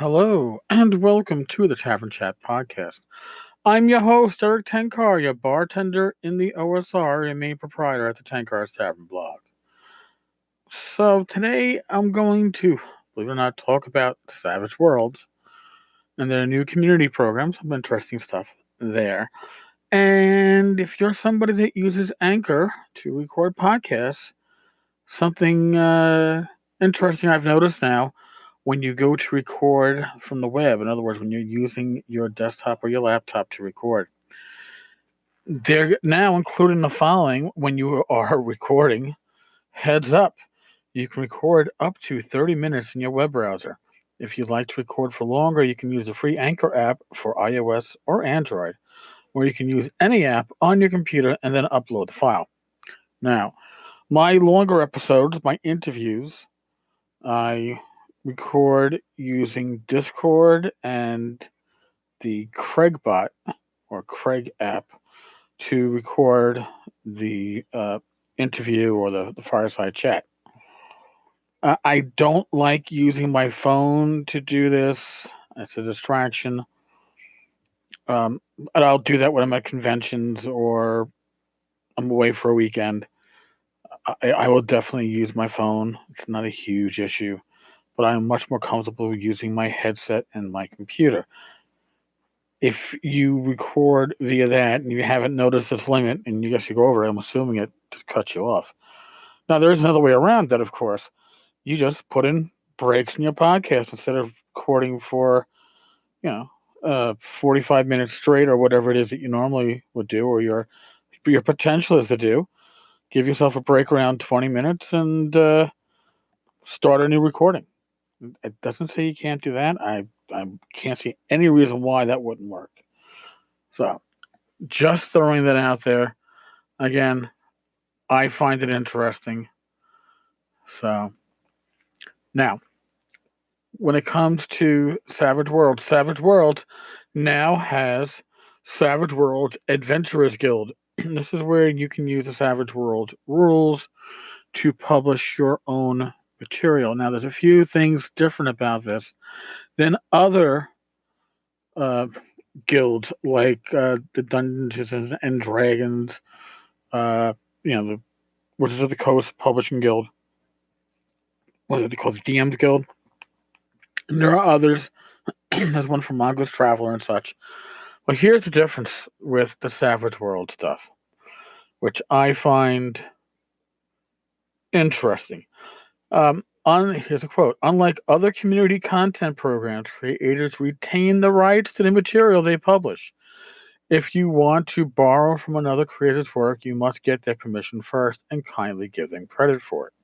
Hello, and welcome to the Tavern Chat podcast. I'm your host, Eric Tenkar, your bartender in the OSR and main proprietor at the Tenkar's Tavern blog. So today I'm going to, believe it or not, talk about Savage Worlds and their new community program, some interesting stuff there. And if you're somebody that uses Anchor to record podcasts, something interesting I've noticed now when you go to record from the web, in other words, when you're using your desktop or your laptop to record, they're now including the following when you are recording. Heads up, you can record up to 30 minutes in your web browser. If you'd like to record for longer, you can use the free Anchor app for iOS or Android, or you can use any app on your computer and then upload the file. Now, my longer episodes, my interviews, I record using Discord and the Craigbot or Craig app to record the interview or the fireside chat. I don't like using my phone to do this. It's a distraction. And I'll do that when I'm at conventions or I'm away for a weekend. I will definitely use my phone. It's not a huge issue, but I'm much more comfortable using my headset and my computer. If you record via that and you haven't noticed this limit and you guess you go over it, I'm assuming it just cuts you off. Now, there is another way around that, of course. You just put in breaks in your podcast instead of recording for, 45 minutes straight or whatever it is that you normally would do or your potential is to do. Give yourself a break around 20 minutes and start a new recording. It doesn't say you can't do that. I can't see any reason why that wouldn't work. So, just throwing that out there. Again, I find it interesting. So, now, when it comes to Savage Worlds now has Savage Worlds Adventurers Guild. This is where you can use the Savage Worlds rules to publish your own material. Now, there's a few things different about this than other guilds like the Dungeons and Dragons, the Wizards of the Coast Publishing Guild. What are they called? The DM's Guild. And there are others. There's one from Mongoose Traveler and such. But here's the difference with the Savage World stuff, which I find interesting. Here's a quote. Unlike other community content programs, creators retain the rights to the material they publish. If you want to borrow from another creator's work, you must get their permission first and kindly give them credit for it.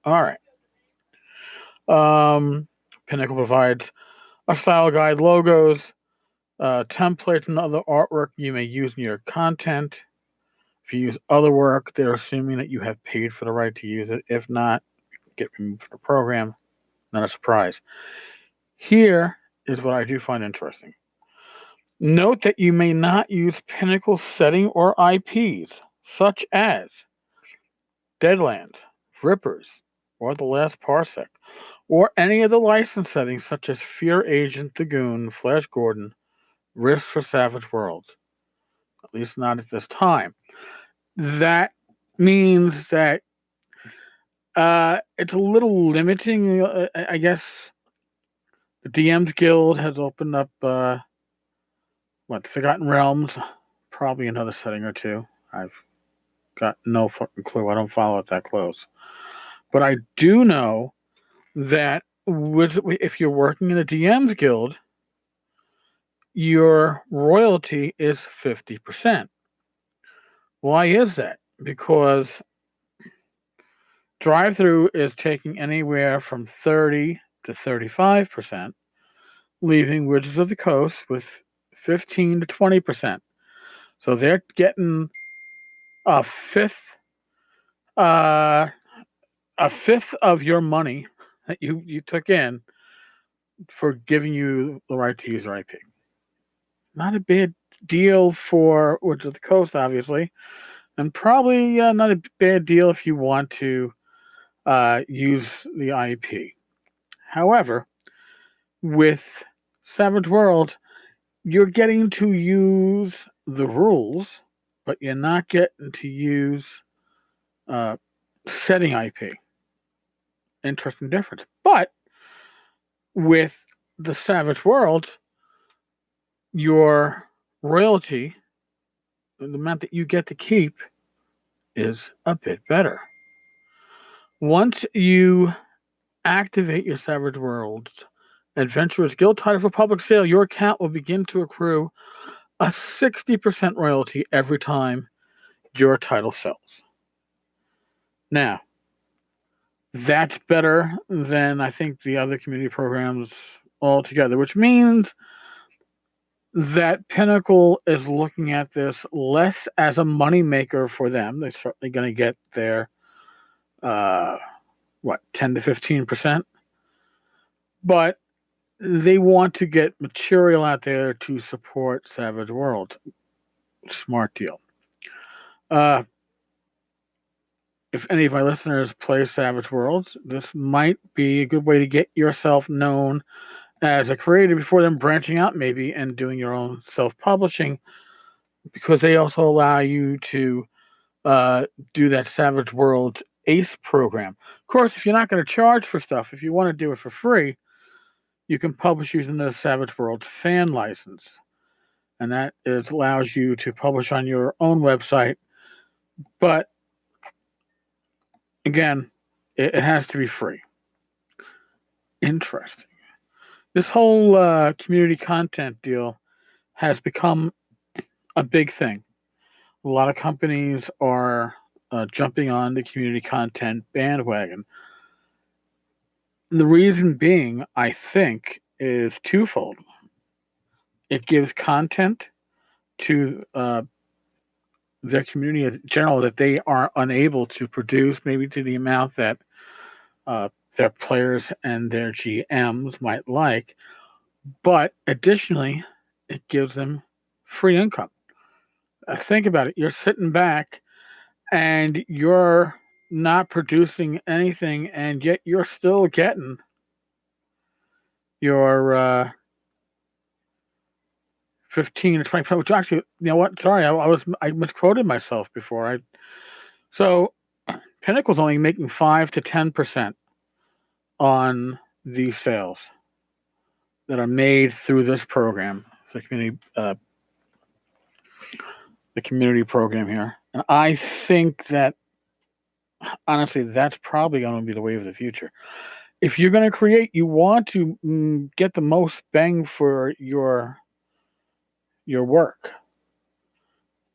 All right. Pinnacle provides a style guide, logos, templates, and other artwork you may use in your content. If you use other work, they're assuming that you have paid for the right to use it. If not, get removed from the program. Not a surprise. Here is what I do find interesting. Note that you may not use Pinnacle setting or IPs, such as Deadlands, Rippers, or The Last Parsec, or any of the license settings such as Fear Agent, The Goon, Flash Gordon, Risk for Savage Worlds. At least not at this time. That means that it's a little limiting. I guess the DM's Guild has opened up, Forgotten Realms, probably another setting or two. I've got no fucking clue. I don't follow it that close. But I do know that if you're working in a DM's Guild, your royalty is 50%. Why is that? Because DriveThru is taking anywhere from 30 to 35%, leaving Wizards of the Coast with 15 to 20%. So they're getting a fifth of your money that you took in for giving you the right to use their IP. Not a bad deal for Wizards of the Coast, obviously, and probably not a bad deal if you want to use the IP. However, With Savage Worlds, you're getting to use the rules, but you're not getting to use uh, setting IP. Interesting difference. But with the Savage Worlds, your royalty, the amount that you get to keep, is a bit better. Once you activate your Savage Worlds Adventurers Guild title for public sale, your account will begin to accrue a 60% royalty every time your title sells. Now, that's better than I think the other community programs altogether, which means that Pinnacle is looking at this less as a moneymaker for them. They're certainly going to get their 10 to 15%, but they want to get material out there to support Savage Worlds. Smart deal. If any of my listeners play Savage Worlds, this might be a good way to get yourself known as a creator before then branching out maybe and doing your own self-publishing, because they also allow you to do that Savage Worlds ACE program. Of course, if you're not going to charge for stuff, if you want to do it for free, you can publish using the Savage Worlds fan license. And that allows you to publish on your own website. But again, it has to be free. Interesting. This whole community content deal has become a big thing. A lot of companies are jumping on the community content bandwagon. And the reason being, I think, is twofold. It gives content to their community in general that they are unable to produce, maybe to the amount that their players and their GMs might like. But additionally, it gives them free income. Think about it. You're sitting back and you're not producing anything, and yet you're still getting your 15 or 20%, which actually, you know what? Sorry, I misquoted myself before. So Pinnacle's only making 5 to 10% on these sales that are made through this program, the community program here. And I think that, honestly, that's probably going to be the way of the future. If you're going to create, you want to get the most bang for your work.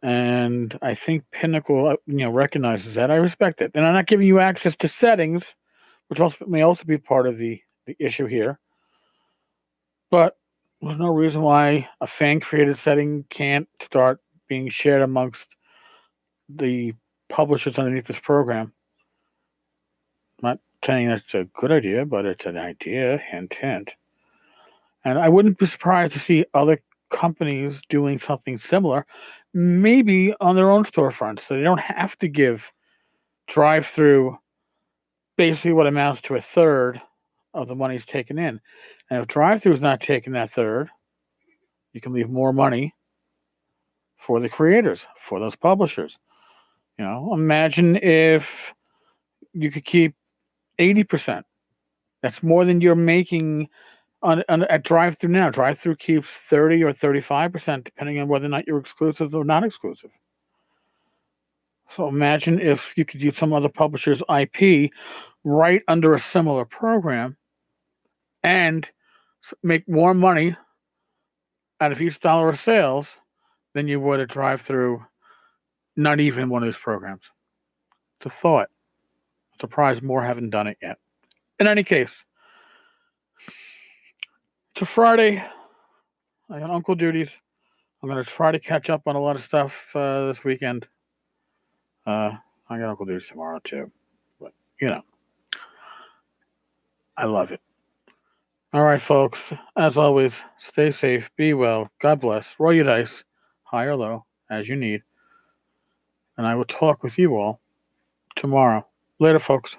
And I think Pinnacle, recognizes that. I respect it. And I'm not giving you access to settings, which may also be part of the issue here. But there's no reason why a fan-created setting can't start being shared amongst the publishers underneath this program. I'm not saying that's a good idea, but it's an idea, hint, hint. And I wouldn't be surprised to see other companies doing something similar, maybe on their own storefronts, so they don't have to give DriveThru basically what amounts to a third of the money's taken in. And if DriveThru is not taking that third, you can leave more money for the creators, for those publishers. Imagine if you could keep 80%. That's more than you're making at DriveThru now. DriveThru keeps 30 or 35%, depending on whether or not you're exclusive or not exclusive. So imagine if you could use some other publisher's IP right under a similar program and make more money out of each dollar of sales than you would at DriveThru, not even one of these programs. It's a thought. Surprised more haven't done it yet. In any case, it's a Friday. I got uncle duties. I'm going to try to catch up on a lot of stuff this weekend. I got uncle duties tomorrow too. But, I love it. All right, folks. As always, stay safe, be well, God bless, roll your dice, high or low, as you need. And I will talk with you all tomorrow. Later, folks.